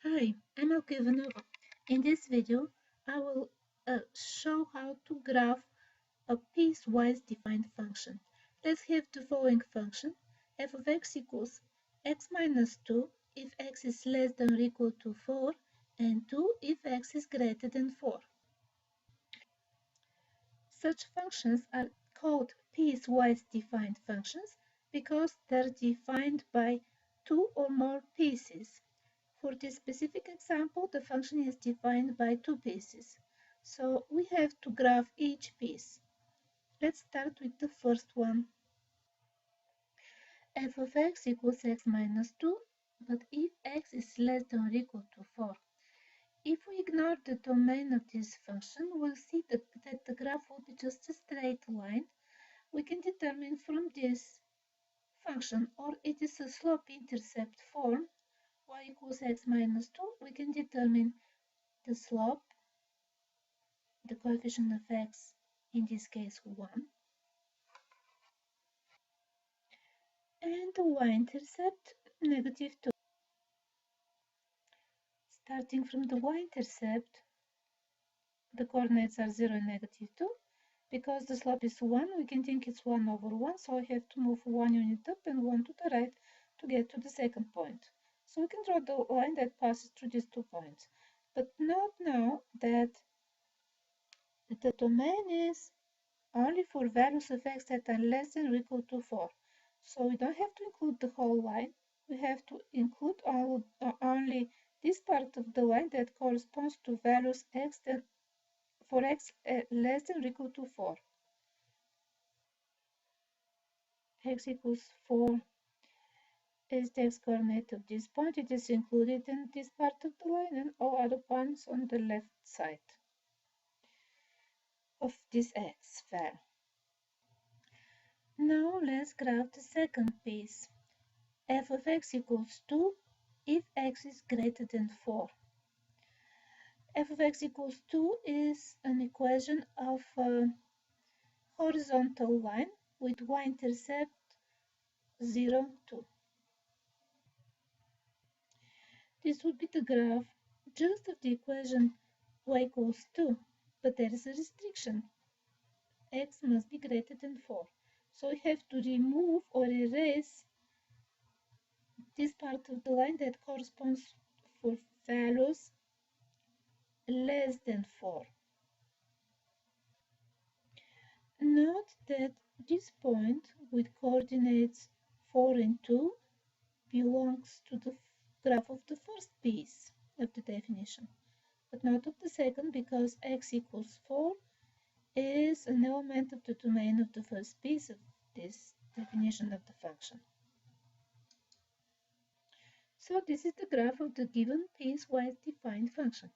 Hi, I'm Ivanova. In this video, I will show how to graph a piecewise defined function. Let's have the following function. F of x equals x minus 2 if x is less than or equal to 4 and 2 if x is greater than 4. Such functions are called piecewise defined functions because they're defined by two or more pieces. For this specific example, the function is defined by two pieces. So we have to graph each piece. Let's start with the first one. F of x equals x minus 2, but if x is less than or equal to 4. If we ignore the domain of this function, we'll see that the graph will be just a straight line. We can determine from this function, or it is a slope-intercept form, y equals x minus 2, we can determine the slope, the coefficient of x, in this case 1, and the y-intercept, negative 2. Starting from the y-intercept, the coordinates are 0 and negative 2. Because the slope is 1, we can think it's 1 over 1, so I have to move 1 unit up and 1 to the right to get to the second point. So we can draw the line that passes through these 2 points. But note now that the domain is only for values of x that are less than or equal to 4. So we don't have to include the whole line. We have to include only this part of the line that corresponds to values for x less than or equal to 4. X equals 4 is the x-coordinate of this point. It is included in this part of the line and all other points on the left side of this x value. Now let's graph the second piece. F of x equals 2 if x is greater than 4. F of x equals 2 is an equation of a horizontal line with y-intercept 0, 2. This would be the graph just of the equation y equals 2, but there is a restriction. X must be greater than 4. So we have to remove or erase this part of the line that corresponds for values less than 4. Note that this point with coordinates 4 and 2 belongs to the graph of the first piece of the definition, but not of the second, because x equals 4 is an element of the domain of the first piece of this definition of the function. So this is the graph of the given piecewise defined function.